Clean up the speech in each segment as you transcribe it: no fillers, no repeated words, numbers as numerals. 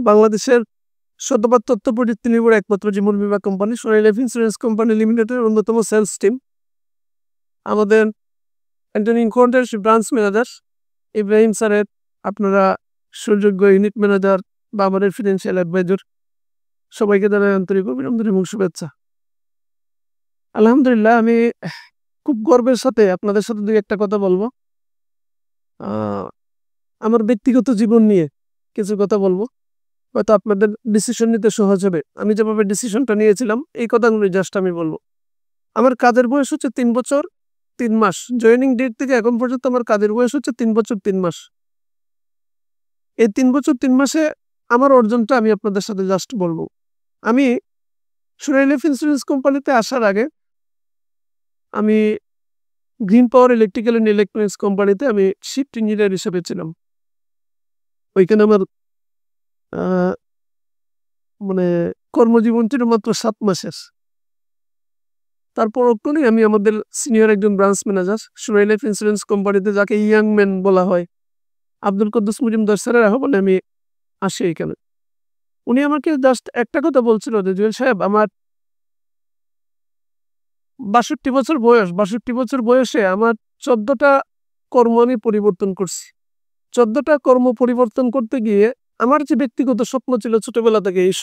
বাংলাদেশের শতভাগ তথ্য প্রযুক্তি নির্ভর একমাত্র জীবন বীমা কোম্পানি সোনালী লাইফ ইন্স্যুরেন্স কোম্পানি লিমিটেডের অন্যতম সেলস টিম। আমাদের একজন ইনকাউন্টার ব্রাঞ্চ ম্যানেজার ইব্রাহিম স্যারের আপনারা সুযোগ্য ইউনিট ম্যানেজার বা আমাদের ফিনান্সিয়াল অ্যাডভাইজার সবাইকে জানাই আন্তরিক অভিনন্দন এবং শুভেচ্ছা। আলহামদুলিল্লাহ, আমি খুব গর্বের সাথে আপনাদের সাথে দুই একটা কথা বলবো। আমার ব্যক্তিগত জীবন নিয়ে কিছু কথা বলবো, হয়তো আপনাদের ডিসিশন নিতে সহজ হবে। আমি যেভাবে ডিসিশনটা নিয়েছিলাম এই কথাগুলো জাস্ট আমি বলবো। আমার কাজের বয়স হচ্ছে 3 বছর 3 মাস। জয়েনিং ডেট থেকে এখন পর্যন্ত আমার কাজের বয়স হচ্ছে 3 বছর 3 মাস। এই 3 বছর 3 মাসে আমার অর্জনটা আমি আপনাদের সাথে জাস্ট বলবো। আমি সোনালী লাইফ ইন্স্যুরেন্স কোম্পানিতে আসার আগে আমি green power electrical and electronics কোম্পানিতে আমি শিফট ইঞ্জিনিয়ার হিসেবে ছিলাম। ওইখানে আমার মানে কর্মজীবন ছিল মাত্র 7 মাসের। তারপর আমি আমাদের সিনিয়র একজন ব্রাঞ্চ ম্যানেজার সোনালী লাইফ ইন্স্যুরেন্স কোম্পানিতে, যাকে ইয়াং ম্যান বলা হয়, আব্দুল কুদ্দুস মজুমদার স্যারের আহ্বানে আমি আসি এখানে। উনি আমাকে জাস্ট একটা কথা বলছিল যে, জুয়েল সাহেব, আমার 62 বছর বয়স। 62 বছর বয়সে আমার 14টা কর্ম আমি পরিবর্তন করছি। 14টা কর্ম পরিবর্তন করতে গিয়ে আমার যে ব্যক্তিগত স্বপ্ন ছিল ছোটবেলা থেকে, এই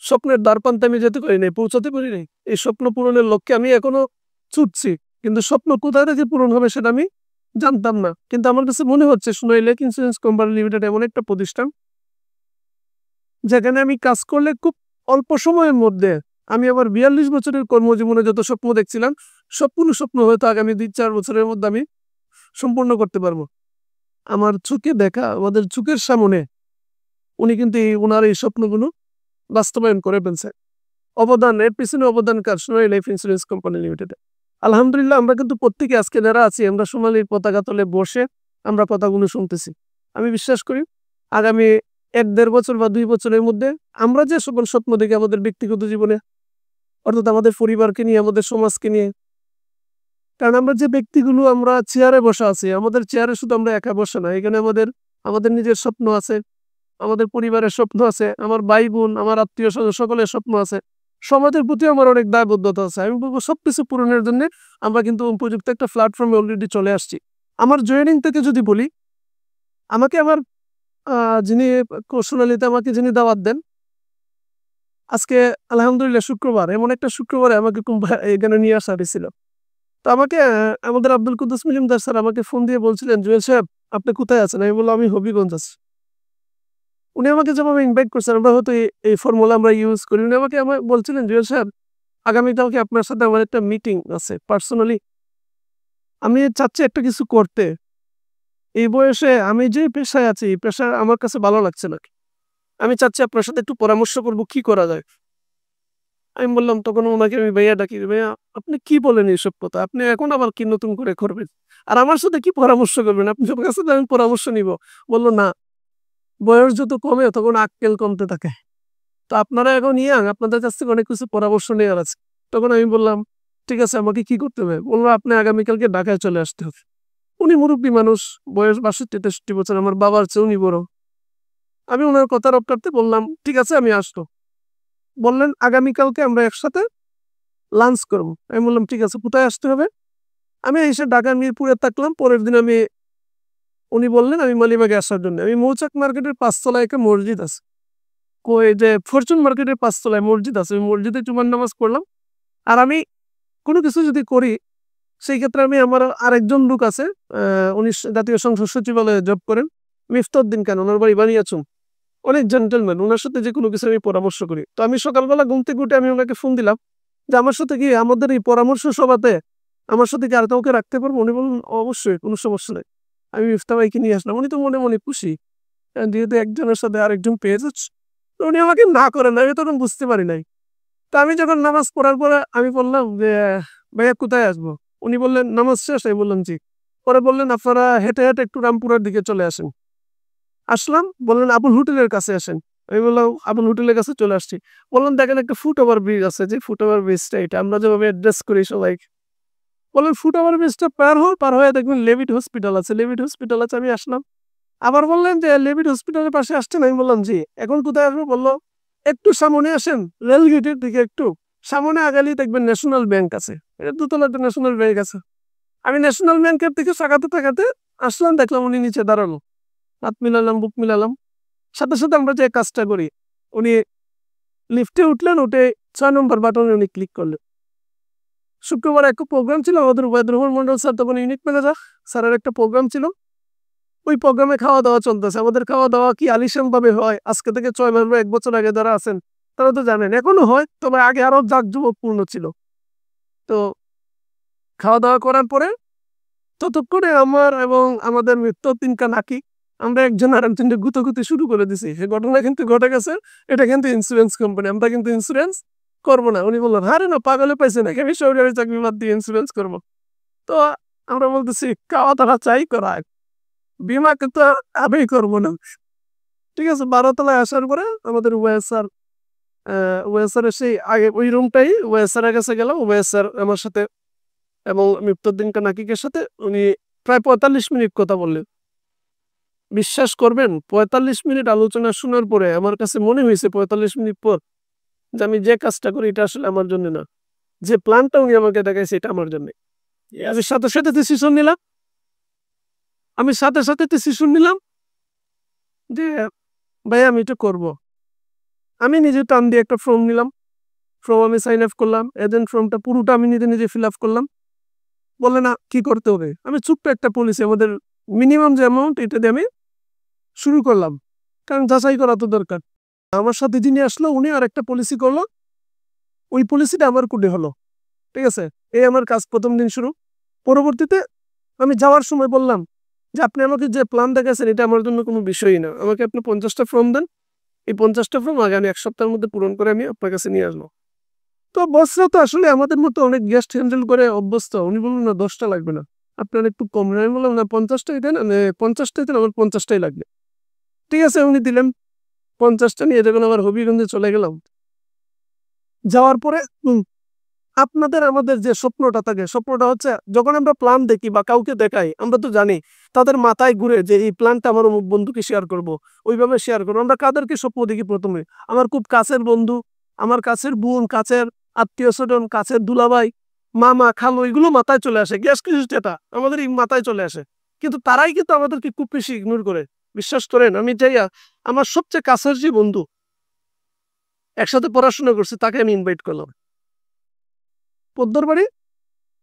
স্বপ্নের দ্বারপ্রান্তে আমি যেতে পারি নাই, পৌঁছাতে পারি নাই। এই স্বপ্ন পূরণের লক্ষ্যে আমি এখনো ছুটছি, কিন্তু স্বপ্ন কোথায় থেকে পূরণ হবে সেটা আমি জানতাম না। কিন্তু আমার কাছে মনে হচ্ছে সোনালী লাইফ ইন্স্যুরেন্স কোম্পানি লিমিটেড এমন একটা প্রতিষ্ঠান যেখানে আমি কাজ করলে খুব অল্প সময়ের মধ্যে আমি আমার 42 বছরের কর্মজীবনে যত স্বপ্ন দেখছিলাম সবগুলো স্বপ্ন হয়তো আগামী 2-4 বছরের মধ্যে আমি সম্পূর্ণ করতে পারবো। আমার চোখে দেখা, আমাদের চোখের সামনে উনি কিন্তু ওনার এই স্বপ্নগুলো বাস্তবায়ন করে ফেলছে। এর পিছনে অবদানকার সোনালী লাইফ ইন্স্যুরেন্স কোম্পানি লিমিটেড। আলহামদুলিল্লাহ, আমরা কিন্তু প্রত্যেকে আজকে যারা আছি আমরা সোনালীর পতাকা তলে বসে আমরা কথাগুলো শুনতেছি। আমি বিশ্বাস করি আগামী 1-1.5 বছর বা 2 বছরের মধ্যে আমরা যে সকল স্বপ্ন দেখি আমাদের ব্যক্তিগত জীবনে, অর্থাৎ আমাদের পরিবারকে নিয়ে, আমাদের সমাজকে নিয়ে, কারণ আমরা যে ব্যক্তিগুলো আমরা চেয়ারে বসে আছি, আমাদের চেয়ারে শুধু আমরা একা বসে না, এখানে আমাদের নিজের স্বপ্ন আছে, আমাদের পরিবারের স্বপ্ন আছে, আমার ভাই বোন, আমার আত্মীয় স্বজন সকলের স্বপ্ন আছে, সমাজের প্রতি আমার অনেক দায়বদ্ধতা আছে। আমি বলবো সবকিছু পূরণের জন্য আমরা কিন্তু উপযুক্ত একটা প্ল্যাটফর্মে অলরেডি চলে আসছি। আমার জয়েনিং থেকে যদি বলি, আমাকে আমার যিনি সোনালীতে আমাকে যিনি দাওয়াত দেন, আজকে আলহামদুলিল্লাহ শুক্রবার, এমন একটা শুক্রবারে আমাকে এখানে নিয়ে আসা হয়েছিল। তো আমাকে আমাদের আব্দুল কুদ্দুস মজুমদার স্যার আমাকে ফোন দিয়ে বলছিলেন, জুয়েল সাহেব আপনি কোথায় আছেন? আমি বললাম আমি হবিগঞ্জ আছি। উনি আমাকে যেভাবে ইনভাইট করছেন, আমরা হয়তো এই ফর্মুলা আমরা ইউজ করি। উনি আমাকে বলছিলেন, জুয়েল সাহেব আগামীকালকে আপনার সাথে আমার একটা মিটিং আছে পার্সোনালি, আমি চাচ্ছি একটা কিছু করতে। এই বয়সে আমি যে পেশায় আছি, এই পেশা আমার কাছে ভালো লাগছে না, আমি চাচ্ছি আপনার সাথে একটু পরামর্শ করবো কি করা যায়। আমি বললাম, তখন ওনাকে আমি ভাইয়া ডাকি, ভাইয়া আপনি কি বলেন এইসব কথা? আপনি এখন আবার কি নতুন করে করবেন? আর আমার সাথে কি পরামর্শ করবেন? আপনার কাছে তো আমি পরামর্শ নিব। বললো, না, বয়স যত কমে তখন আক্কেল কমতে থাকে। তো আপনারা এখন ইয়াং, আপনাদের কাছ থেকে অনেক কিছু পরামর্শ নেওয়ার আছে। তখন আমি বললাম, ঠিক আছে, আমাকে কি করতে হবে? বললো, আপনি আগামীকালকে ঢাকায় চলে আসতে হবে। উনি মুরব্বী মানুষ, বয়স 62-63 বছর, আমার বাবার চেয়ে উনি বড়। আমি ওনার কথা রক্ষার্থে বললাম, ঠিক আছে আমি আসতো। বললেন আগামীকালকে আমরা একসাথে লাঞ্চ করবো। আমি বললাম ঠিক আছে, কোথায় আসতে হবে? আমি এসে ঢাকা মিরপুরে থাকলাম। পরের দিন উনি বললেন আমি মালিবাগে আসার জন্য। আমি মৌচাক মার্কেটের 5 তলায় একটা মসজিদ আছে, যে ফরচুন মার্কেটের 5 তলায় মসজিদ আছে, ওই মসজিদে জুমার নামাজ পড়লাম। আর আমি কোনো কিছু যদি করি সেই ক্ষেত্রে আমি আমার আরেকজন লোক আছে, উনি জাতীয় সংসদ সচিবালয়ে জব করেন, মিফতাউদ্দিন খান, ওনার বাড়ি বানিয়াচুম, অনেক জেন্টলম্যান, ওনার সাথে যে কোনো কিছু আমি পরামর্শ করি। তো আমি সকালবেলা ঘুম থেকে উঠে আমি ওনাকে ফোন দিলাম যে আমার সাথে কি আমাদের এই পরামর্শ সভাতে আমার সাথে কি আর কাউকে রাখতে পারবো? উনি বললেন অবশ্যই, কোনো সমস্যা নেই। আমি মিফতা ভাইকে নিয়ে আসলাম। উনি তো মনে মনে খুশি, যেহেতু একজনের সাথে আরেকজন পেয়ে যাচ্ছে। তো উনি আমাকে না করেন, আমি তখন বুঝতে পারি নাই। তো আমি যখন নামাজ পড়ার পরে আমি বললাম যে, ভাইয়া কোথায় আসবো? উনি বললেন নামাজ শেষ? আমি বললাম জি। পরে বললেন আপনারা হেঁটে হেঁটে একটু রামপুরার দিকে চলে আসেন। আসলাম, বললেন আবুল হোটেলের কাছে আসেন। আমি বললাম আবুল হোটেলের কাছে চলে আসছি। বললেন দেখেন একটা ফুট ওভার ব্রিজ আছে, যে ফুট ওভার ব্রিজটা এটা আমরা যেভাবে অ্যাড্রেস করি সবাই। বললেন ফুট ওভার ব্রিজটা পার হয়ে দেখবেন লেভিট হসপিটাল আছে। লেভিট হসপিটাল আছে, আমি আসলাম। আবার বললেন যে লেভিড হসপিটালের পাশে আসছেন, আমি বললাম জি। এখন কোথায় আসবো? বললো একটু সামনে আসেন, রেল গেটের দিকে একটু সামনে আগালেই দেখবেন ন্যাশনাল ব্যাংক আছে, এটা দোতলাতে ন্যাশনাল ব্যাংক আছে। আমি ন্যাশনাল ব্যাংকের দিকে তাকাতে তাকাতে আসলাম, দেখলাম উনি নিচে দাঁড়ানো, হাত মিলালাম, বুক মিলালাম, সাথে সাথে আমরা যে কাজটা করি, উনি লিফটে উঠলেন, উঠে 6 নম্বর বাটনে উনি ক্লিক করলেন। শুক্রবার একটা প্রোগ্রাম ছিল আমাদের ওবায়দুর রহমান মন্ডল স্যার তখন ইউনিট ম্যানেজার, স্যারের একটা প্রোগ্রাম ছিল, ওই প্রোগ্রামে খাওয়া দাওয়া চলতেছে। আমাদের খাওয়া দাওয়া কি আলিশান ভাবে হয়, আজকে থেকে 6 মাস বা 1 বছর আগে যারা আছেন তারা তো জানেন, এখনো হয়, তবে আগে আরো জাঁকজমকপূর্ণ ছিল। তো খাওয়া দাওয়া করার পরে ততক্ষণে আমার এবং আমাদের মৃত্যু 3টা নাকি আমরা একজন আর একজনকে গুতাগুতি শুরু করে দিছি। সে ঘটনা কিন্তু ঘটে গেছে, এটা কিন্তু ইন্স্যুরেন্স কোম্পানি, আমরা কিন্তু ইন্স্যুরেন্স করবো না। উনি বললেন আরে না, পাগলে পাইছে নাকি, আমি সরকারি চাকরি বাদ দিয়ে ইন্স্যুরেন্স করবো। তো আমরা বলতেছি খাওয়া দাওয়া চাই করা, বিমা কিন্তু আমি করবো না। ঠিক আছে, 12 তলায় আসার পরে আমাদের ওয়েসার এসে আগে ওই রুমটাই ওয়েসারের কাছে গেলাম। ওয়েসার আমার সাথে এবং মৃত্যুদ্দিন নাকিকের সাথে উনি প্রায় 45 মিনিট কথা বললেন। বিশ্বাস করবেন, 45 মিনিট আলোচনা শোনার পরে আমার কাছে মনে হয়েছে 45 মিনিট পর যে আমি যে কাজটা করি এটা আসলে আমার জন্য না, যে প্ল্যানটা উনি আমাকে দেখাইছে এটা আমার জন্য। আমি সাথে সাথে ডিসিশন নিলাম, যে ভাই আমি এটা করব। আমি নিজে টান দিয়ে একটা ফর্ম নিলাম, ফর্ম আমি সাইন আপ করলাম, এজেন্ট ফর্মটা পুরোটা আমি নিজে নিজে ফিল আপ করলাম। বলে না কি করতে হবে, আমি ছোট্ট একটা পলিসি, আমাদের মিনিমাম যে অ্যামাউন্ট এটা দিয়ে আমি শুরু করলাম, কারণ যাচাই করা তো দরকার। আমার সাথে যিনি আসলো উনি আর একটা পলিসি করলো, ওই পলিসিটা আমার কোডে হলো। ঠিক আছে, এই আমার কাজ প্রথম দিন শুরু। পরবর্তীতে আমি যাওয়ার সময় বললাম যে আপনি আমাকে যে প্ল্যান দেখাচ্ছেন এটা আমার জন্য কোনো বিষয়ই না, আমাকে আপনি 50টা ফর্ম দেন, এই 50টা ফর্ম আগামী 1 সপ্তাহের মধ্যে পূরণ করে আমি আপনার কাছে নিয়ে আসবো। তো বসরা তো আসলে আমাদের মতো অনেক গেস্ট হ্যান্ডেল করে অভ্যস্ত, উনি বললেন না 10টা লাগবে না, আপনার একটু কম। আমি বললাম না 50টাই দেন, 50টাই দেন, আমার 50টাই লাগবে। ঠিক আছে, উনি দিলেন 50টা নিয়ে যখন আমার হবিগঞ্জে চলে গেলাম, যাওয়ার পরে আপনাদের আমাদের যে স্বপ্নটা থাকে, স্বপ্নটা হচ্ছে যখন আমরা প্ল্যান দেখি বা কাউকে দেখাই, আমরা তো জানি তাদের মাথায় ঘুরে যে এই প্ল্যানটা আমার অমুক বন্ধুকে শেয়ার করব, ওইভাবে শেয়ার করবো। আমরা কাদেরকে স্বপ্ন দেখি? প্রথমে আমার খুব কাছের বন্ধু, আমার কাছের বোন, কাছের আত্মীয় স্বজন, কাছের দুলাভাই, মামা, খালু, এগুলো মাথায় চলে আসে, গ্যাস কিছু যেটা আমাদের এই মাথায় চলে আসে, কিন্তু তারাই কিন্তু আমাদেরকে খুব বেশি ইগনোর করে। বিশ্বাস করেন, আমি যাইয়া আমার সবচেয়ে কাছের যে বন্ধু, একসাথে পড়াশোনা করছি, তাকে আমি ইনভাইট করলাম পদ্মার বাড়ি,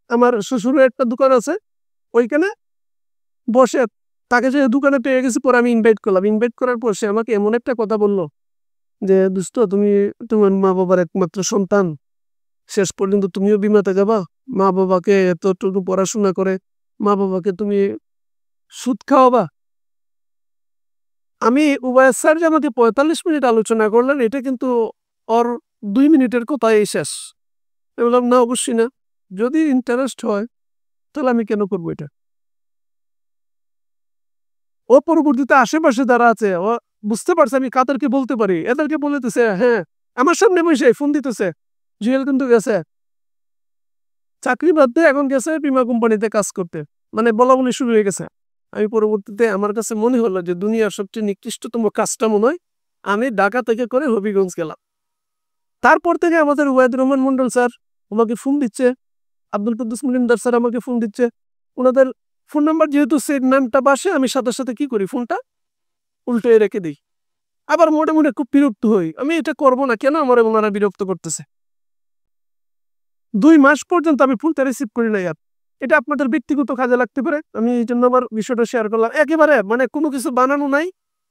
আমার শ্বশুরের একটা দোকান আছে ওইখানে বসে, তাকে যে দোকানে পেয়ে গেছি, পরে আমি ইনভাইট করলাম। ইনভাইট করার পর সে আমাকে এমন একটা কথা বললো যে দোস্ত, তুমি তোমার মা বাবার একমাত্র সন্তান, শেষ পর্যন্ত তুমিও বিমাতে যাবা, মা বাবাকে এতটুকু পড়াশোনা করে মা বাবাকে তুমি সুদ খাওয়াবা। আমি উবায়ের স্যার যে আমাকে 45 মিনিট আলোচনা করলেন, এটা কিন্তু ওর 2 মিনিটের কথাই শেষ। আমি বললাম না, অবশ্যই না, যদি ইন্টারেস্ট হয় তাহলে আমি কেন করবো এটা। ও পরবর্তীতে আশেপাশে যারা আছে ও বুঝতে পারছে আমি কাদেরকে বলতে পারি, এদেরকে বলতেছে, হ্যাঁ আমার সামনে বসে ফোন দিতেছে, জুয়েল কিন্তু গেছে চাকরি বাদ দিয়ে এখন গেছে বীমা কোম্পানিতে কাজ করতে, মানে বলা বলি শুরু হয়ে গেছে। আমি পরবর্তীতে আমার কাছে মনে হলো যে দুনিয়ার সবচেয়ে নিকৃষ্টতম কাজটা মনে হয় আমি ঢাকা থেকে করে হবিগঞ্জ গেলাম। তারপর থেকে আমাদের ওয়াহিদুর রহমান মন্ডল স্যার আমাকে ফোন দিচ্ছে, আব্দুল কুদ্দুস মজুমদার স্যার আমাকে ফোন দিচ্ছে, ওনাদের ফোন নাম্বার যেহেতু সেট নামটা বাসে, আমি সাথে সাথে কি করি, ফোনটা উল্টে রেখে দিই। আবার মোটে মোটে খুব বিরক্ত হই, আমি এটা করবো না, কেন আমার ওনারা বিরক্ত করতেছে। 2 মাস পর্যন্ত আমি ফোনটা রিসিভ করি না। এটা আপনাদের ব্যক্তিগত কাজে লাগতে পারে, আমি এই জন্য আমার বিষয়টা শেয়ার করলাম। একেবারে মানে কোনো কিছু বানানো নাই,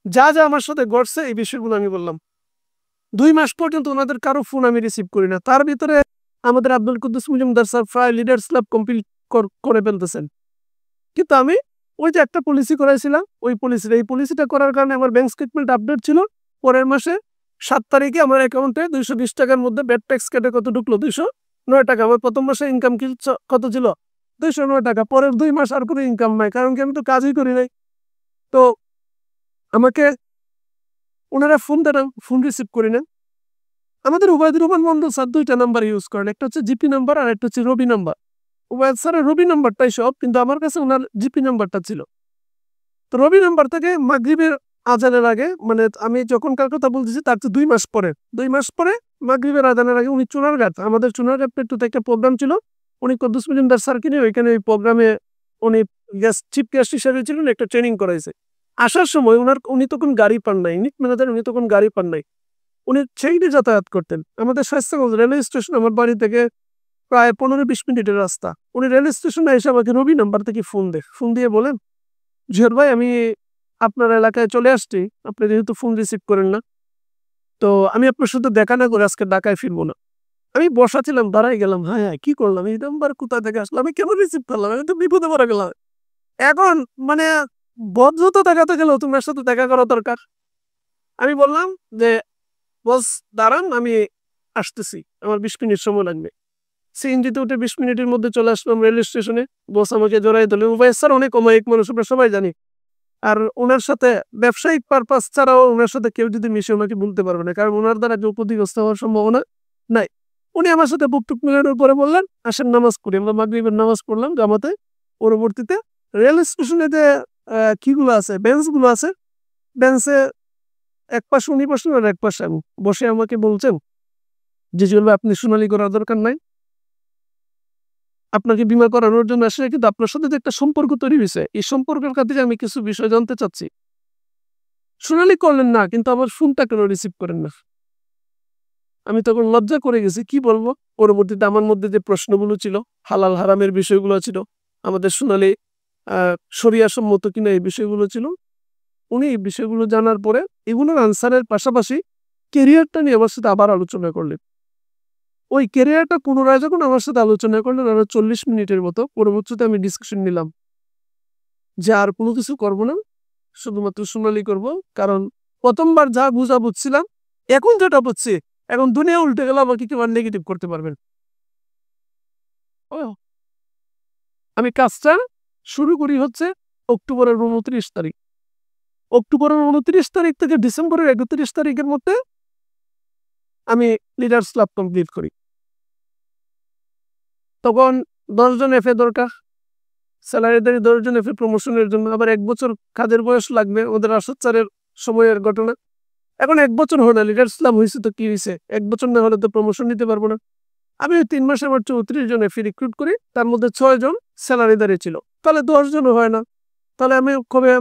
যা যা আমার সাথে ঘটছে এই বিষয়গুলো আমি বললাম। 2 মাস পর্যন্ত ওনাদের কারো ফোন আমি রিসিভ করি না। তার ভিতরে আমাদের আব্দুল কুদ্দুস মজুমদার স্যার প্রায় লিডার্স ক্লাব কমপ্লিট করে ফেলতেছেন, কিন্তু আমি ওই যে একটা পলিসি করাইছিলাম, ওই পলিসিটা করার কারণে আমার ব্যাংক স্টেটমেন্ট আপডেট ছিল। পরের মাসে 7 তারিখে আমার অ্যাকাউন্টে 220 টাকার মধ্যে ব্যাড ট্যাক্স কেটে কত ঢুকলো, 209 টাকা। আমার প্রথম মাসে ইনকাম কত ছিল, 209 টাকা। পরের 2 মাস আর কোনো ইনকাম নাই, কারণ কি আমি তো কাজই করি নাই। তো আমাকে ওনারা ফোন দেন, ফোন রিসিভ করি না। আমাদের ওবায়দুর রহমান মন্ডল স্যার 2টা নাম্বার ইউজ করেন, একটা হচ্ছে জিপি নাম্বার আর একটা হচ্ছে রবি নাম্বার। ওবায়দ স্যারের রবি নাম্বারটাই সব, কিন্তু আমার কাছে ওনার জিপি নাম্বারটা ছিল। তো রবি নাম্বার থেকে মাগরিবের আজানের আগে, মানে আমি যখনকার কথা বলতেছি তার তো 2 মাস পরে, 2 মাস পরে মাগরিবের আজানের আগে উনি চুনারঘাট, আমাদের চুনারঘাট পেট্রোতে একটা প্রোগ্রাম ছিল, উনি কুদ্দুস মজুমদার স্যারকে ওইখানে ওই প্রোগ্রামে উনি চিফ গেস্ট হিসেবে ছিলেন, একটা ট্রেনিং করাইছে। আসার সময় উনি তখন গাড়ি পান নাই, ইউনিট ম্যানেজার, উনি তখন গাড়ি পান নাই, উনি ট্রেনে যাতায়াত করতেন। আমাদের স্বাস্থ্যগঞ্জ রেলওয়ে স্টেশন আমার বাড়ি থেকে প্রায় 15-20 মিনিটের রাস্তা। উনি রেল স্টেশনে এসে আমাকে রবি নাম্বার থেকে ফোন দিয়ে বলেন, জুয়েল ভাই আমি আপনার এলাকায় চলে আসছি, আপনি যেহেতু ফোন রিসিভ করেন না, তো আমি আপনার সাথে দেখা না করে আজকে ঢাকায় ফিরবো না। আমি বসা ছিলাম, দাঁড়াই গেলাম, হ্যাঁ কি করলাম, এই নাম্বার কোথা থেকে আসলো, আমি কেন রিসিভ করলাম, আমি তো বিপদে পড়ে গেলাম। এখন মানে বদ্ধতা দেখাতে গেলেও তোমার সাথে দেখা করা দরকার। আমি বললাম যে বস দাঁড়ান, আমি আসতেছি, আমার 20 মিনিট সময় লাগবে। সিএনজিতে উঠে 20 মিনিটের মধ্যে চলে আসলাম রেল স্টেশনে। বস আমাকে জড়াই দিল। উবাইস স্যার অনেক অমায়িক মানুষ, আমরা সবাই জানি। আর ওনার সাথে ব্যবসায়িক পারপাস ছাড়াও ওনার সাথে কেউ যদি মিশে ওনাকে বলতে পারবে না, কারণ ওনার দ্বারা কেউ ক্ষতিগ্রস্ত হওয়ার সম্ভাবনা নাই। উনি আমার সাথে বুকটুক মিলানোর পরে বললেন আসেন নামাজ পড়ি। আমরা মাগরিবের নামাজ পড়লাম জামাতে। পরবর্তীতে রেল স্টেশনে যে কিগুলো আছে, বেঞ্চগুলো আছে, বেঞ্চে এক পাশে উনি বসলেন আর এক পাশে আমি বসে, আমাকে বলছেন যে জুয়েল ভাই আপনি সোনালী করার দরকার নাই, আপনাকে বীমা করানোর জন্য আসলে কিন্তু আপনার সাথে যে একটা সম্পর্ক তৈরি হয়েছে, এই সম্পর্কের খাতিরে আমি কিছু বিষয় জানতে চাচ্ছি। সোনালী করলেন না, কিন্তু আমার ফোনটা কেন রিসিভ করেন না? আমি তখন লজ্জা করে গেছি, কি বলবো। পরবর্তীতে আমার মধ্যে যে প্রশ্নগুলো ছিল, হালাল হারামের বিষয়গুলো ছিল, আমাদের সোনালী শরিয়া সম্মত কিনা এই বিষয়গুলো ছিল, উনি এই বিষয়গুলো জানার পরে এগুলোর আনসারের পাশাপাশি কেরিয়ারটা নিয়ে আমার সাথে আবার আলোচনা করলেন। ওই ক্যারিয়ারটা পুনরায় যখন আমার সাথে আলোচনা করলেন আরো 40 মিনিটের মতো, পরবর্তীতে আমি ডিসকাশন নিলাম যে আর কোনো কিছু করব না, শুধুমাত্র সোনালী করব। কারণ প্রথমবার যা বুঝা বুঝছিলাম, এখন যেটা বুঝছি, এখন দুনিয়া উল্টে গেলে আমাকে কেউ আর নেগেটিভ করতে পারবেন। আমি কাজটা শুরু করি হচ্ছে অক্টোবরের 29 তারিখ। অক্টোবরের 29 তারিখ থেকে ডিসেম্বরের 31 তারিখের মধ্যে আমি লিডার্স ক্লাব কমপ্লিট করি। তখন 10 জন এফএ দরকার, স্যালারিদারি 10 জন এফএ প্রমোশনের জন্য, আবার 1 বছর কাজের বয়স লাগবে, ওদের আসাদ স্যারের সময়ের ঘটনা। এখন 1 বছর হয় না, লিডার্স ক্লাব হয়েছে তো কি হয়েছে, 1 বছর না হলে তো প্রমোশন নিতে পারবো না। আমি ওই 3 মাসে আমার 34 জন এফএ রিক্রুট করি, তার মধ্যে 6 জন স্যালারিদারি ছিল, তাহলে 10 জনও হয় না। তাহলে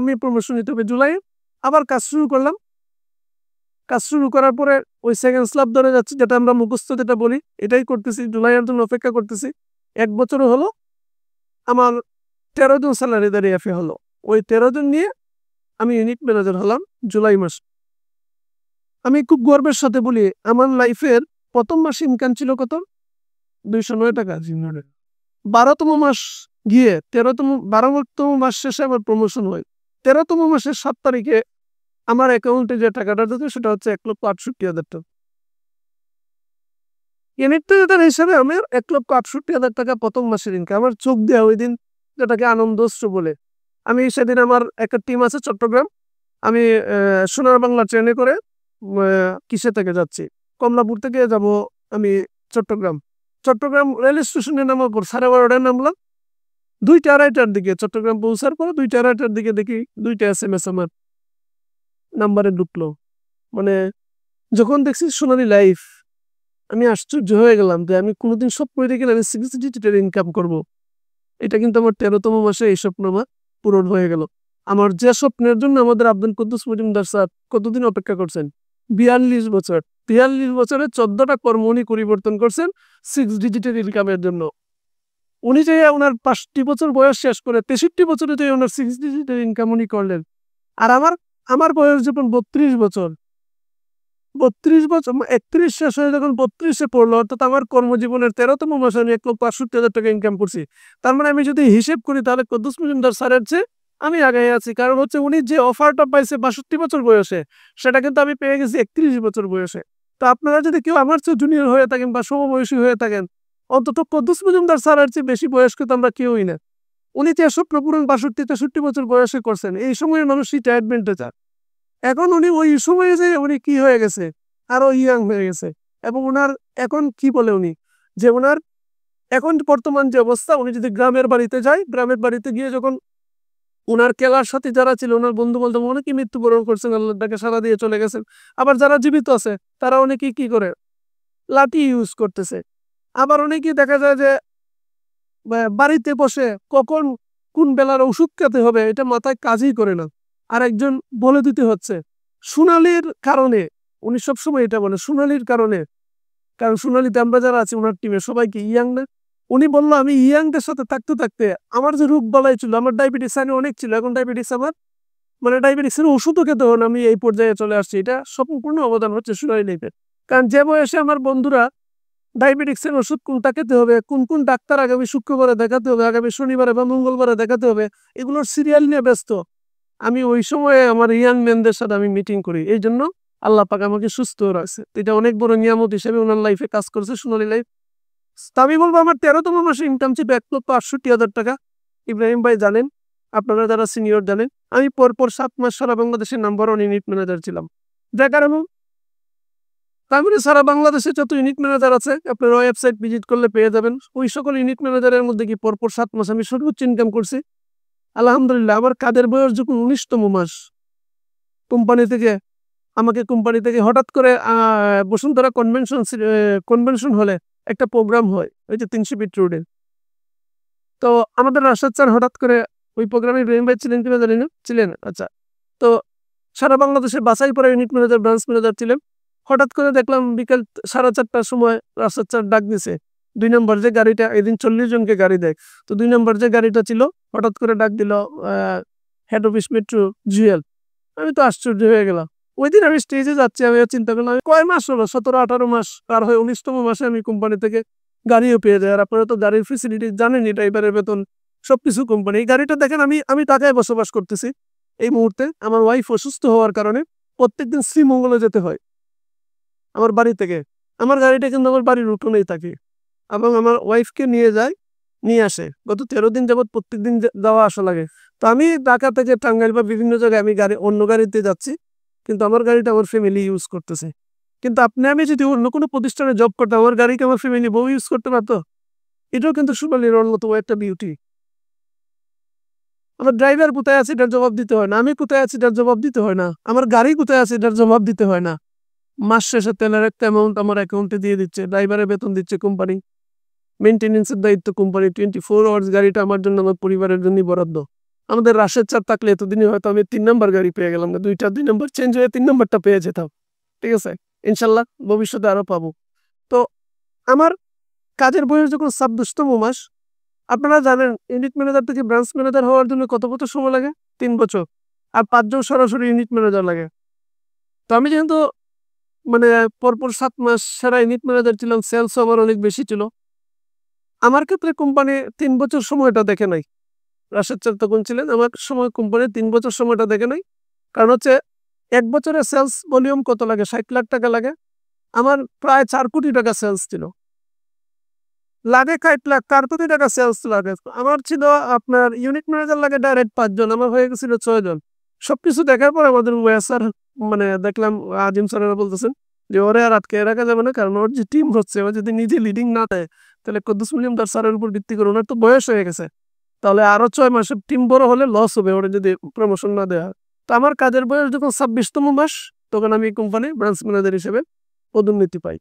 আমি প্রমোশন নিতে হবে জুলাইয়ে। আবার কাজ শুরু করলাম। কাজ শুরু করার পরে ওই সেকেন্ড স্ল্যাব ধরে যাচ্ছি, যেটা আমরা মুখস্থ যেটা বলি, এটাই করতেছি, জুলাইয়ের জন্য অপেক্ষা করতেছি। 1 বছরও হলো, আমার 13 জন স্যালারিদারি এফএ হলো। ওই 13 জন নিয়ে আমি ইউনিট ম্যানেজার হলাম জুলাই মাস। আমি খুব গর্বের সাথে বলি, আমার লাইফের প্রথম মাসে ইনকাম ছিল কত? 209 টাকা। 12তম মাস গিয়ে 12তম মাস শেষে আমার প্রমোশন হয়। 13তম মাসের 7 তারিখে আমার অ্যাকাউন্টে যে টাকাটা ঢোকে সেটা হচ্ছে 1,68,000 টাকা। ইউনিট ম্যানেজার হিসাবে আমার 1,68,000 টাকা প্রথম মাসের ইনকাম। আমার চোখ দেওয়া ওই দিন, যেটাকে আনন্দশ্রু বলে। আমি সেদিন আমার একটা টিম আছে চট্টগ্রাম, আমি সোনার বাংলা ট্রেনে করে কিসে থেকে যাচ্ছি, কমলাপুর থেকে যাব আমি চট্টগ্রাম। চট্টগ্রাম রেল স্টেশনে নামার পর 12:30টায় নামলাম। 2টা-2:30টার দিকে চট্টগ্রাম পৌঁছার পর 2টা-2:30টার দিকে দেখি 2টা SMS আমার নাম্বারে ঢুকলো। মানে যখন দেখছি সোনালী লাইফ, আমি আশ্চর্য হয়ে গেলাম যে আমি কোনোদিন স্বপ্ন দেখি না আমি 6 ডিজিটের ইনকাম করব। এটা কিন্তু আমার 13তম মাসে এই স্বপ্ন আমার পূরণ হয়ে গেল। আমার যে স্বপ্নের জন্য আমাদের আব্দুল কুদ্দুস মজুমদার স্যার কতদিন অপেক্ষা করছেন, 42 বছর। 42 বছরে 14টা কর্ম উনি পরিবর্তন করছেন 6 ডিজিটের ইনকামের জন্য। উনি যে ওনার 5টি বছর বয়স শেষ করে 63 বছরে যে ওনার 6 ডিজিটের ইনকাম উনি করলেন। আর আমার বয়স যখন 32 বছর, 32 বছর 31 শেষ হয়ে যখন 32-এ পড়লো, অর্থাৎ আমার কর্মজীবনের 13তম মাসে আমি 1,65,000 টাকা ইনকাম করছি। তার মানে আমি যদি হিসেব করি তাহলে কুদ্দুস মজুমদার স্যারের চেয়ে আমি আগে আছি। কারণ হচ্ছে উনি যে অফারটা পাইছে 62 বছর বয়সে, সেটা কিন্তু আমি পেয়ে গেছি 31 বছর বয়সে। তো আপনারা যদি কেউ আমার চেয়ে জুনিয়র হয়ে থাকেন বা সমবয়সী হয়ে থাকেন, অন্তত কুদ্দুস মজুমদার স্যারের চেয়ে বেশি বয়স্ক তো আমরা কেউই না। উনি 63 পূরণ 62-63 বছর বয়সে করছেন। এই সময়ের মানুষ রিটায়ারমেন্টে চান। এখন উনি ওই সময়ে যে উনি কি হয়ে গেছে, আরো ইয়াং হয়ে গেছে। এবং ওনার এখন কি বলে উনি, যে ওনার এখন বর্তমান যে অবস্থা, উনি যদি গ্রামের বাড়িতে যায়, গ্রামের বাড়িতে গিয়ে যখন ওনার খেলার সাথে যারা ছিল, ওনার বন্ধু বান্ধব অনেকে মৃত্যুবরণ করছেন, আল্লাহর ডাকে সাড়া দিয়ে চলে গেছেন। আবার যারা জীবিত আছে তারা অনেকেই কি করে, লাঠি ইউজ করতেছে। আবার অনেকেই দেখা যায় যে বাড়িতে বসে কখন কোন বেলার ওষুধ খেতে হবে এটা মাথায় কাজই করে না, আর একজন বলে দিতে হচ্ছে। সোনালির কারণে উনি সবসময় এটা বলে, সোনালির কারণে, কারণ সোনালিতে আমরা যারা আছি ওনার টিমে সবাইকে ইয়াং না। উনি বললো আমি ইয়াংদের সাথে থাকতে থাকতে আমার যে রোগ বালাই ছিল, আমার ডায়াবেটিস অনেক ছিল, এখন ডায়াবেটিস আমার মানে ডায়াবেটিসের ওষুধও খেতে হন, আমি এই পর্যায়ে চলে আসছি। এটা সম্পূর্ণ অবদান হচ্ছে সোনালি লাইফের। কারণ যে বয়সে আমার বন্ধুরা ডায়াবেটিক্সের ওষুধ কোনটা খেতে হবে, কোন কোন ডাক্তার আগামী শুক্রবারে দেখাতে হবে, আগামী শনিবারে বা মঙ্গলবারে দেখাতে হবে, এগুলোর সিরিয়াল নিয়ে ব্যস্ত। আমি ওই সময়ে আমার ইয়াং ম্যানদের সাথে আমি মিটিং করি, এই জন্য আল্লাহ পাক আমাকে সুস্থ রাখছে। এটা অনেক বড় নিয়ামত হিসেবে ওনার লাইফে কাজ করছে সোনালী লাইফ। তা আমি বলবো আমার 13তম মাসে ইনকাম ছিল 1,68,000 টাকা। ইব্রাহিম ভাই জানেন, আপনারা যারা সিনিয়র জানেন, আমি পরপর 7 মাস সারা বাংলাদেশের নাম্বার 1 ইউনিট ম্যানেজার ছিলাম। যার কারণে তারপরে সারা বাংলাদেশে যত ইউনিট ম্যানেজার আছে আপনারা ওয়েবসাইট ভিজিট করলে পেয়ে যাবেন। ওই সকল ইউনিট ম্যানেজারের মধ্যে কি পরপর 7 মাস আমি সর্বোচ্চ ইনকাম করছি আলহামদুলিল্লাহ। আমার কাজের বয়স যখন 19তম মাস, কোম্পানি থেকে হঠাৎ করে বসুন্ধরা কনভেনশন হলে একটা প্রোগ্রাম হয়, ওই যে 300 ফিট রোডে। তো আমাদের রাশেদ স্যার হঠাৎ করে ওই প্রোগ্রামে, ইব্রাহিম ভাই ছিলেন কিনা জানি না, ছিলেন, আচ্ছা। তো সারা বাংলাদেশে বাছাই করা ইউনিট ম্যানেজার, ব্রাঞ্চ ম্যানেজার ছিলেন। হঠাৎ করে দেখলাম বিকেল 4:30টার সময় রাশেদ স্যার ডাক দিছে 2 নম্বর যে গাড়িটা, এদিন 40 জনকে গাড়ি দেয়, তো 2 নম্বর যে গাড়িটা ছিল হঠাৎ করে ডাক দিল হেড অফিস মেট্রো জুয়েল। আমি তো আশ্চর্য হয়ে গেলাম। ওই দিন আমি স্টেজে যাচ্ছি, আমি চিন্তা করলাম কয় মাস হলো, 17-18 মাস পার হয়ে 19তম মাসে আমি কোম্পানি থেকে গাড়িও পেয়ে যাই। আর আপনারা তো গাড়ির ফেসিলিটি জানেনই, ড্রাইভারের বেতন সবকিছু কোম্পানি। এই গাড়িটা দেখেন, আমি ঢাকায় বসবাস করতেছি এই মুহূর্তে। আমার ওয়াইফ অসুস্থ হওয়ার কারণে প্রত্যেকদিন শ্রীমঙ্গলে যেতে হয় আমার বাড়ি থেকে। আমার গাড়িটা কিন্তু আমার বাড়ির উঠোনেই থাকে এবং আমার ওয়াইফকে নিয়ে আসে। গত 13 দিন যাবৎ প্রত্যেকদিন যাওয়া আসা লাগে। তো আমি ঢাকা থেকে টাঙ্গাইল বা বিভিন্ন জায়গায় আমি অন্য গাড়িতে যাচ্ছি, কিন্তু আমার গাড়িটা আমার ফ্যামিলি ইউজ করতেছে। কিন্তু আমি যদি অন্য কোনো প্রতিষ্ঠানে জব করতাম, আমার গাড়িকে আমার ফ্যামিলি বউ ইউজ করতে পারতো। এটাও কিন্তু সোনালীর অন্যতম একটা বিউটি। আমার ড্রাইভার কোথায় আছে এটার জবাব দিতে হয় না, আমি কোথায় আছি এটার জবাব দিতে হয় না, আমার গাড়ি কোথায় আছে এটার জবাব দিতে হয় না। মাস শেষে তেলের একটা অ্যামাউন্ট আমার অ্যাকাউন্টে দিয়ে দিচ্ছে, ড্রাইভারের বেতন দিচ্ছে কোম্পানি, মেনটেন্যান্সের দায়িত্ব কোম্পানি, 24 আওয়ার্স গাড়িটা আমার জন্য, আমার পরিবারের জন্যই বরাদ্দ। আমাদের রাশেদ চার থাকলে এতদিনই হয়তো আমি 3 নাম্বার গাড়ি পেয়ে গেলাম না, 2 নাম্বার চেঞ্জ হয়ে 3 নাম্বারটা পেয়ে যেতাম। ঠিক আছে, ইনশাল্লাহ ভবিষ্যতে আরো পাবো। তো আমার কাজের বয়স যখন 26তম মাস, আপনারা জানেন ইউনিট ম্যানেজার থেকে ব্রাঞ্চ ম্যানেজার হওয়ার জন্য কত বছর সময় লাগে? 3 বছর। আর 5 জন সরাসরি ইউনিট ম্যানেজার লাগে। তো আমি যেহেতু মানে পরপর 7 মাস সেরা ইউনিট ম্যানেজার ছিলাম, সেলস আমার অনেক বেশি ছিল। আমার ক্ষেত্রে কোম্পানি 3 বছর সময়টা দেখে নাই। রাশেদ স্যার তখন ছিলেন, আমার সময় কোম্পানি 3 বছর সময়টা দেখে নাই। কারণ হচ্ছে 1 বছরে সেলস ভলিউম কত লাগে? 60 লাখ টাকা লাগে। আমার প্রায় 4 কোটি টাকা সেলস ছিল। লাগে 60 লাখ, 4 কোটি টাকা সেলস লাগে। আমার ছিল আপনার ইউনিট ম্যানেজার লাগে ডাইরেক্ট 5 জন, আমার হয়ে গেছিল 6 জন। সবকিছু দেখার পর আমাদের স্যার দেখলাম আজিম স্যারেরা বলতেছেন যে ওরে আর আটকে রাখা যাবে না, কারণ ওর যে টিম হচ্ছে, ও যদি নিজে লিডিং না দেয় তাহলে কুদ্দুস মজুমদার স্যারের উপর ভিত্তি করে, ওনার তো বয়স হয়ে গেছে, তাহলে আরো 6 মাসে টিম বড় হলে লস হবে ওরা যদি প্রমোশন না দেওয়া হয়। তো আমার কাজের বয়স যখন 26তম মাস, তখন আমি কোম্পানি ব্রাঞ্চ ম্যানেজার হিসেবে পদোন্নতি পাই।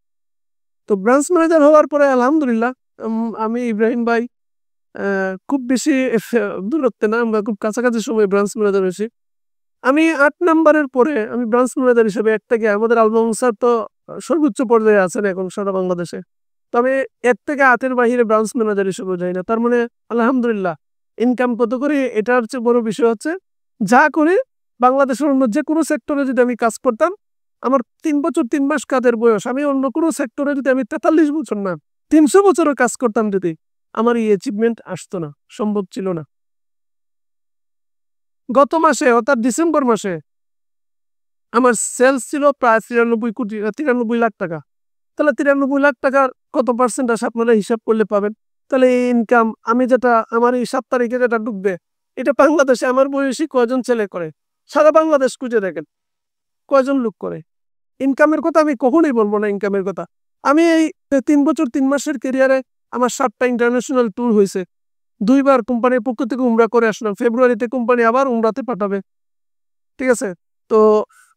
তো ব্রাঞ্চ ম্যানেজার হওয়ার পরে আলহামদুলিল্লাহ আমি ইব্রাহিম ভাই খুব বেশি দূরত্বে না, আমরা খুব কাছাকাছি সময় ব্রাঞ্চ ম্যানেজার হয়েছি। আমি 8 নাম্বারের পরে আমি ব্রাঞ্চ ম্যানেজার হিসেবে থেকে, আমাদের আলমাম স্যার তো সর্বোচ্চ পর্যায়ে আছেন এখন সারা বাংলাদেশে, তো আমি 1 থেকে 8-এর বাহিরে ব্রাঞ্চ ম্যানেজার হিসেবে যাই না। তার মানে আলহামদুলিল্লাহ ইনকাম কত করি এটার চেয়ে বড় বিষয় হচ্ছে যা করে বাংলাদেশের অন্য যে কোনো সেক্টরে যদি আমি কাজ করতাম, আমার 3 বছর 3 মাস কাজের বয়স, আমি অন্য কোনো সেক্টরে যদি আমি 43 বছর না 300 বছরের কাজ করতাম, যদি আমার এই অ্যাচিভমেন্ট আসতো না, সম্ভব ছিল না। গত মাসে অর্থাৎ ডিসেম্বর মাসে আমার সেলস ছিল প্রায় 93 লাখ টাকা। তাহলে 93 লাখ টাকার কত পার্সেন্ট আসে আপনারা হিসাব করলে পাবেন। তাহলে এই ইনকাম আমি যেটা, আমার এই 7 তারিখে যেটা ঢুকবে, এটা বাংলাদেশে আমার বয়সী কয়জন ছেলে করে? সারা বাংলাদেশ খুঁজে দেখেন কয়জন লোক করে। ইনকামের কথা আমি কখনোই বলবো না, ইনকামের কথা। আমি এই 3 বছর 3 মাসের ক্যারিয়ারে আমার 7টা ইন্টারন্যাশনাল ট্যুর হয়েছে, 2বার কোম্পানির পক্ষ থেকে উমরা করে আসলাম। ফেব্রুয়ারিতে কোম্পানি আবার উমরাতে পাঠাবে, ঠিক আছে? তো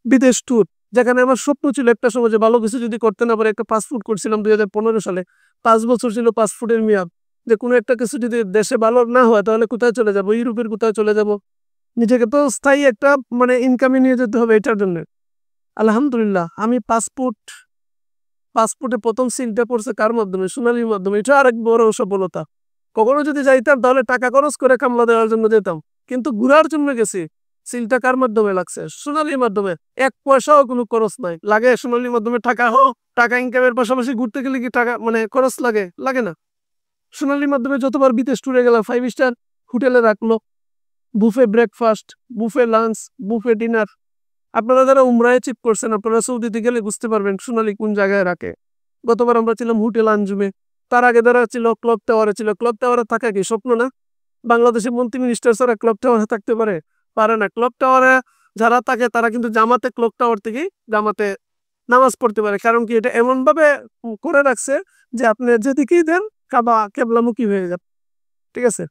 বিদেশ ট্যুর, যেখানে আমার স্বপ্ন ছিল একটা সময় যে ভালো কিছু যদি করতে না পারে, একটা পাসপোর্ট করছিলাম 2015 সালে, 5 বছর ছিল পাসপোর্টের মেয়াদ, যে কোনো একটা কিছু যদি দেশে ভালো না হয় তাহলে কোথায় চলে যাব, ইউরোপের কোথায় চলে যাব, নিজেকে তো স্থায়ী একটা মানে ইনকামে নিয়ে যেতে হবে এটার জন্য। আলহামদুলিল্লাহ আমি পাসপোর্টে প্রথম সিলটা পড়ছে কার মাধ্যমে? সোনালীর মাধ্যমে। এটা আরেক বড় সফলতা। কখনো যদি যাইতাম তাহলে টাকা খরচ করে কামলা দেওয়ার জন্য যেতাম, কিন্তু ঘুরার জন্য গেছি। সিলটা কার মাধ্যমে লাগছে? সোনালীর মাধ্যমে। 1 পয়সাও কোনো খরচ নাই। লাগে সোনালীর মাধ্যমে টাকা ইনকামের পাশাপাশি ঘুরতে গেলে কি টাকা মানে খরচ লাগে? লাগে না। সোনালীর মাধ্যমে যতবার বিদেশ ট্যুরে গেলাম 5 স্টার হোটেলে রাখলো, buffet breakfast, buffet lunch, buffet dinner. আপনারা যারা উমরায় চিপ করছেন, আপনারা সৌদিতে গেলে বুঝতে পারবেন সোনালী কোন জায়গায় রাখে। গতবার আমরা ছিলাম হোটেল আঞ্জুমে, তার আগে যারা ছিল ক্লক টাওয়ারে ছিল। ক্লক টাওয়ারে থাকা কি স্বপ্ন না? বাংলাদেশের মন্ত্রী মিনিস্টার ছাড়া ক্লক টাওয়ারে থাকতে পারে না। ক্লক টাওয়ারে যারা থাকে তারা কিন্তু জামাতে ক্লক টাওয়ার থেকেই জামাতে নামাজ পড়তে পারে। কারণ কি, এটা এমন ভাবে করে রাখছে যে আপনি যেদিকেই দেন কেবলামুখী হয়ে যাবে, ঠিক আছে?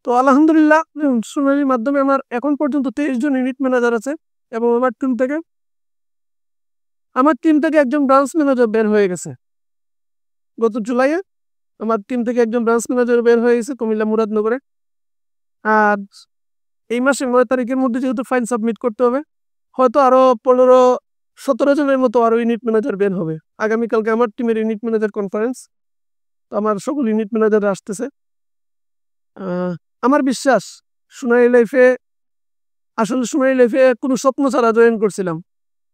তো আলহামদুলিল্লাহ সোনালীর মাধ্যমে আমার এখন পর্যন্ত 23 জন ইউনিট ম্যানেজার আছে, এবং আমার টিম থেকে একজন ব্রাঞ্চ ম্যানেজার বের হয়ে গেছে গত জুলাইয়ে। আমার টিম থেকে একজন ব্রাঞ্চ ম্যানেজার বের হয়ে গেছে কুমিল্লা মুরাদনগরে। আর এই মাসের 9 তারিখের মধ্যে যেহেতু ফাইল সাবমিট করতে হবে, হয়তো আরো 15-17 জনের মতো আরো ইউনিট ম্যানেজার বের হবে। আগামীকালকে আমার টিমের ইউনিট ম্যানেজার কনফারেন্স, তো আমার সকল ইউনিট ম্যানেজার আসতেছে। আমার বিশ্বাস সোনালী লাইফে কোনো স্বপ্ন ছাড়া জয়েন করছিলাম।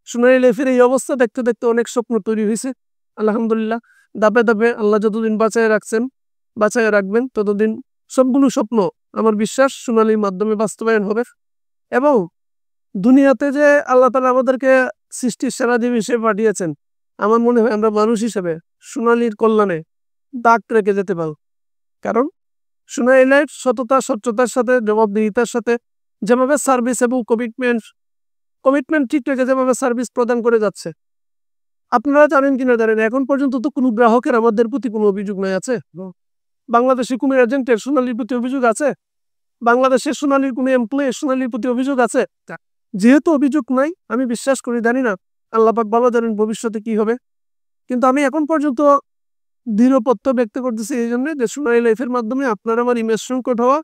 সোনালী লাইফের এই অবস্থা দেখতে দেখতে অনেক স্বপ্ন তৈরি হয়েছে। আলহামদুলিল্লাহ ধাপে ধাপে আল্লাহ যতদিন বাঁচায় রাখবেন ততদিন সবগুলো স্বপ্ন আমার বিশ্বাস সোনালীর মাধ্যমে বাস্তবায়ন হবে। এবং দুনিয়াতে যে আল্লাহ তাআলা আমাদেরকে সৃষ্টির সেরা জীব হিসেবে পাঠিয়েছেন, আমার মনে হয় আমরা মানুষ হিসেবে সোনালীর কল্যাণে দাগ রেখে যেতে পারব। কারণ সোনালী লাইফ সততা, স্বচ্ছতার সাথে, জবাবদিহিতার সাথে যেভাবে সার্ভিস এবং কমিটমেন্ট ঠিক রেখে যেভাবে সার্ভিস প্রদান করে যাচ্ছে, আপনারা জানেন কিনা জানেন, এখন পর্যন্ত তো কোনো গ্রাহকের আমাদের প্রতি কোনো অভিযোগ নাই। আছে বাংলাদেশে কোনো এজেন্টের সোনালীর প্রতি অভিযোগ আছে? বাংলাদেশের সোনালীর কোনো এমপ্লয়ি সোনালীর প্রতি অভিযোগ আছে? যেহেতু অভিযোগ নাই, আমি বিশ্বাস করি, জানি না আল্লাহ পাক ভালো জানেন ভবিষ্যতে কি হবে, কিন্তু আমি এখন পর্যন্ত দৃঢ় প্রত্যয় ব্যক্ত করতেছি এই জন্য যে সোনালী লাইফের মাধ্যমে আপনার আমার ইমেজ সংকট হওয়া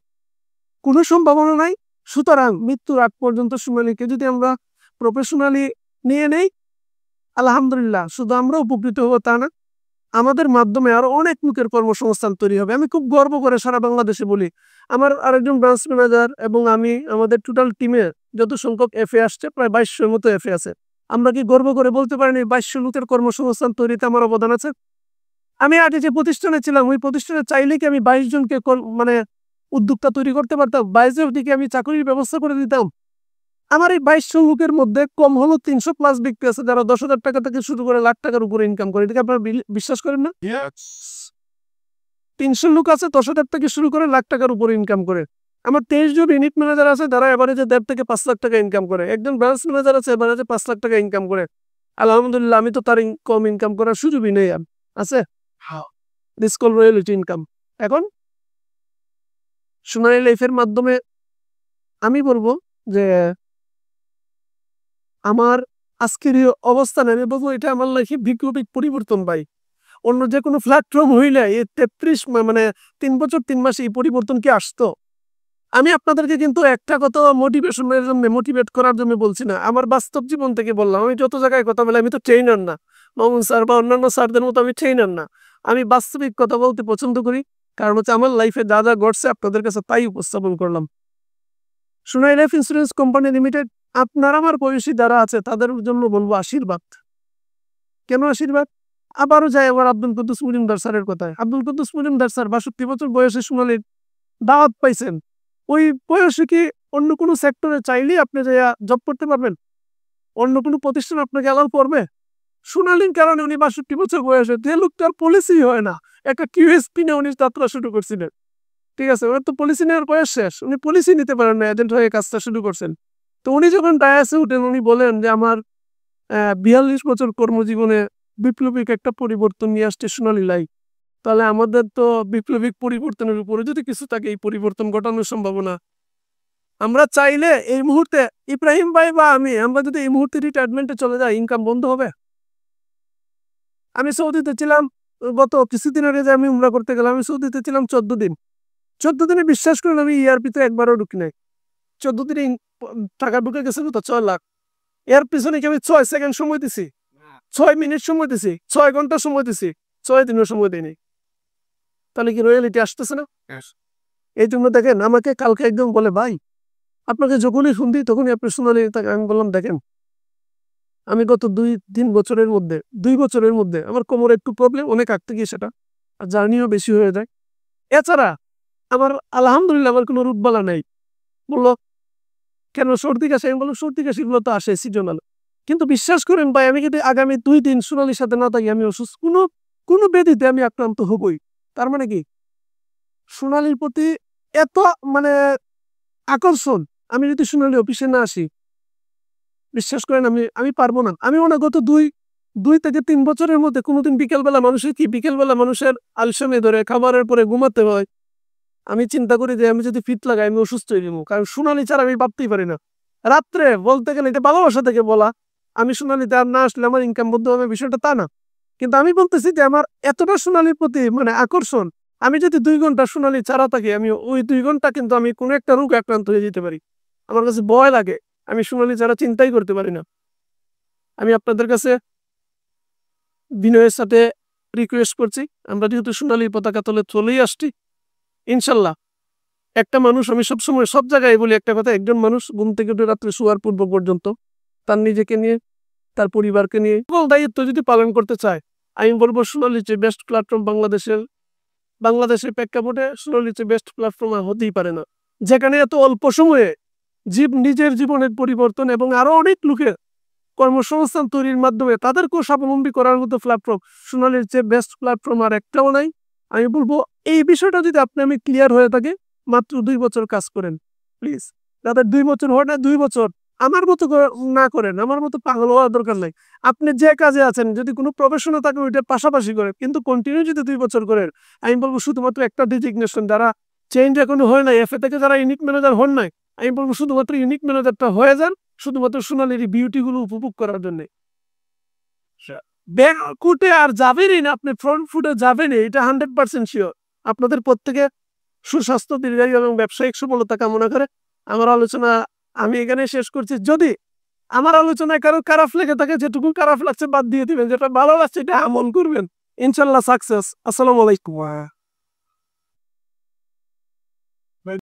কোনো সম্ভাবনা নাই। সুতরাং মৃত্যুর আগ পর্যন্ত সোনালীকে যদি আমরা প্রফেশনালি নিয়ে নেই, আলহামদুলিল্লাহ শুধু আমরা উপকৃত হবো তা না, আমাদের মাধ্যমে আরো অনেক লোকের কর্মসংস্থান তৈরি হবে। আমি খুব গর্ব করে সারা বাংলাদেশে বলি, আমার আরেকজন ব্রাঞ্চ ম্যানেজার এবং আমি, আমাদের টোটাল টিমে যত সংখ্যক এফএ আসছে প্রায় 2200 মতো এফএ আছে। আমরা কি গর্ব করে বলতে পারিনি 2200 লোকের কর্মসংস্থান তৈরিতে আমার অবদান আছে? আমি আগে যে প্রতিষ্ঠানে ছিলাম ওই প্রতিষ্ঠানে চাইলে কি আমি 22 জনকে মানে উদ্যোক্তা তৈরি করতে পারতাম? 22 জনকে আমি চাকরির ব্যবস্থা করে দিতাম? আমার এই 2200 লোকের মধ্যে কম হলো 300+ ব্যক্তি আছে যারা 10,000 টাকা থেকে শুরু করে লাখ টাকার উপরে ইনকাম করে। এটাকে আপনারা বিশ্বাস করেন না? 300 লোক আছে 10,000 থেকে শুরু করে লাখ টাকার উপরে ইনকাম করে। আমার 23 জন ইউনিট ম্যানেজার আছে যারা এভারেজে 1.5 থেকে 5 লাখ টাকা ইনকাম করে। একজন ব্রাঞ্চ ম্যানেজার আছে এভারেজে 5 লাখ টাকা ইনকাম করে। আলহামদুলিল্লাহ আমি তো তার কম ইনকাম করার সুযোগই নেই। আছে দিস কল রয়্যালিটি ইনকাম। এখন সোনালী লাইফের মাধ্যমে আমি বলবো যে আমার আজকের এই অবস্থানে আমি বলবো এটা আমার লাইফে বিপ্লবিক পরিবর্তন ভাই। অন্য যে কোনো প্ল্যাটফর্ম হইলে এই 33 মানে 3 বছর 3 মাসে এই পরিবর্তন কি আসতো? আমি আপনাদেরকে কিন্তু একটা কথা মোটিভেশনের জন্য, মোটিভেট করার জন্য বলছি না, আমার বাস্তব জীবন থেকে বললাম। আমি যত জায়গায় কথা বলি, আমি তো ট্রেনার না, মামুন স্যার বা অন্যান্য স্যারদের মতো আমি ট্রেনার না। আমি বাস্তবিক কথা বলতে পছন্দ করি, কারণ হচ্ছে আমার লাইফে যা যা ঘটছে আপনাদের কাছে তাই উপস্থাপন করলাম। সোনালী লাইফ ইন্স্যুরেন্স কোম্পানি লিমিটেড আপনার আমার বয়সী যারা আছে তাদের জন্য বলবো আশীর্বাদ। কেন আশীর্বাদ? আবারও যাই আবার আব্দুল কুদ্দুস মজুমদার স্যারের কথায়। আব্দুল কুদ্দুস মজুমদার স্যার 62 বছর বয়সে সোনালীর দাওয়াত পাইছেন। ওই বয়সে কি অন্য কোনো সেক্টরে চাইলেই আপনি যে জব করতে পারবেন? অন্য কোনো প্রতিষ্ঠান আপনাকে অ্যালাউ করবে? সোনালীর কারণে উনি 62 বছর বয়সে, যে লোকটার পলিসি হয় না, একটা কিউএসপি নিয়ে উনি যাত্রা শুরু করছিলেন, ঠিক আছে? ওনার তো পলিসি নেওয়ার বয়স শেষ, উনি পলিসি নিতে পারেন না, এজেন্ট হয়ে কাজটা শুরু করছেন। তো উনি যখন ডায়াসে উঠেন উনি বলেন যে আমার 42 বছর কর্মজীবনে বিপ্লবিক একটা পরিবর্তন নিয়ে আসছে সোনালী লাইফ। তো তাহলে আমাদের তো বিপ্লবিক পরিবর্তনের উপরে যদি কিছু থাকে এই পরিবর্তন ঘটানোর সম্ভাবনা আমরা চাইলে এই মুহূর্তে ইব্রাহিম ভাই বা আমরা যদি এই মুহূর্তে রিটায়ারমেন্টে চলে যাই ইনকাম বন্ধ হবে। আমি সৌদিতে ছিলাম গত কিছুদিন আগে যে আমি উমরা করতে গেলাম, আমি সৌদিতে ছিলাম 14 দিন। 14 দিনে বিশ্বাস করেন আমি ইয়ারপিতে একবারও ঢুকি নাই। 14 দিনে টাকা ঢুকে গেছে তো 6 লাখ। এর পিছনে কি আমি 6 সেকেন্ড সময় দিছি, 6 মিনিট সময় দিছি, 6 ঘন্টা সময় দিছি, 6 দিনও সময় দিইনি। তাহলে কি রয়্যালিটি আসতেছে না? এই জন্য দেখেন আমাকে কালকে একদম বলে ভাই আপনাকে যখনই শুনছি তখনই আপনি শোনালি। আমি বললাম দেখেন আমি গত 2-3 বছরের মধ্যে 2 বছরের মধ্যে আমার কোমরে একটু প্রবলেম, অনেক আগ থেকে সেটা, আর জার্নিও বেশি হয়ে যায়। এছাড়া আমার আলহামদুলিল্লাহ আমার কোনো রোগবালা নাই। বললো কেন সর্দি কাশি? আমি বললাম সর্দি কাশিগুলো তো আসে সিজনাল, কিন্তু বিশ্বাস করেন ভাই আমি যদি আগামী 2 দিন সোনালির সাথে না থাকি আমি অসুস্থ, কোনো ব্যাধিতে আমি আক্রান্ত হবই। তার মানে কি সোনালির প্রতি এত মানে আকর্ষণ, আমি যদি সোনালি অফিসে না আসি বিশ্বাস করেন আমি পারবো না। আমি মনে গত 2 থেকে 3 বছরের মধ্যে কোনোদিন বিকেলবেলা মানুষের আলসেমি ধরে খাবারের পরে ঘুমাতে হয়। আমি চিন্তা করি যে আমি যদি ফিট লাগাই আমি অসুস্থ হয়ে যাবো, কারণ সোনালি ছাড়া আমি ভাবতেই পারি না। রাত্রে বলতে গেলে এটা ভালোবাসা থেকে বলা, আমি সোনালিতে আর না আসলে আমার ইনকাম বন্ধ হবে বিষয়টা তা না, কিন্তু আমি বলতেছি যে আমার এতটা সোনালির প্রতি মানে আকর্ষণ, আমি যদি 2 ঘন্টা সোনালি ছাড়া থাকি আমি ওই 2 ঘন্টা কিন্তু আমি কোনো একটা রোগ আক্রান্ত হয়ে যেতে পারি। আমার কাছে ভয় লাগে, আমি সোনালি ছাড়া চিন্তাই করতে পারি না। আমি আপনাদের কাছে বিনয়ের সাথে রিকোয়েস্ট করছি, আমরা যেহেতু সোনালির পতাকা তলে চলেই আসছি, ইনশাল্লাহ একটা মানুষ, আমি সবসময় সব জায়গায় বলি একটা কথা, একজন মানুষ ঘুম থেকে উঠে রাত্রে শোয়ার পূর্ব পর্যন্ত তার নিজেকে নিয়ে তার পরিবারকে নিয়ে দায়িত্ব যদি পালন করতে চায়, আমি বলবো সোনালি যে বেস্ট প্ল্যাটফর্ম বাংলাদেশের প্রেক্ষাপটে সোনালি যে বেস্ট প্ল্যাটফর্ম হতেই পারে না, যেখানে এত অল্প সময়ে নিজের জীবনের পরিবর্তন এবং আরো অনেক লোকের কর্মসংস্থান তৈরির মাধ্যমে তাদেরকেও স্বাবলম্বী করার মতো প্ল্যাটফর্ম সোনালির চেয়ে বেস্ট প্ল্যাটফর্ম আর একটাও নাই। আমি বলবো এই বিষয়টা যদি আমি ক্লিয়ার হয়ে থাকে, মাত্র 2 বছর কাজ করেন প্লিজ। যাদের 2 বছর হয় না 2 বছর আমার মতো না করেন, আমার মতো পাগল হওয়ার দরকার নাই। আপনি যে কাজে আছেন যদি কোনো প্রফেশনে থাকে ওইটার পাশাপাশি করেন, কিন্তু কন্টিনিউ যদি 2 বছর করেন, আমি বলবো শুধুমাত্র একটা ডিজিগনেশন যারা চেঞ্জ এখনো হয় নাই, এফএ থেকে যারা ইউনিট ম্যানেজার হন নাই, আমি বলবো শুধুমাত্র ইউনিট ম্যানেজারটা হয়ে যান, শুধুমাত্র সোনালির বিউটি গুলো উপভোগ করার জন্য। ব্যাকফুটে আর যাবেনই না, আপনি ফ্রন্ট ফুটে যাবেনই, এটা 100% শিওর। আপনাদের প্রত্যেকে সুস্বাস্থ্য, দীর্ঘায়ু এবং ব্যবসায়িক সফলতা কামনা করে আমার আলোচনা আমি এখানে শেষ করছি। যদি আমার আলোচনায় কারো খারাপ লেগে থাকে, যেটুকু খারাপ লাগছে বাদ দিয়ে দিবেন, যেটা ভালো লাগছে এটা আমল করবেন, ইনশাল্লাহ সাকসেস। আসসালামু আলাইকুম।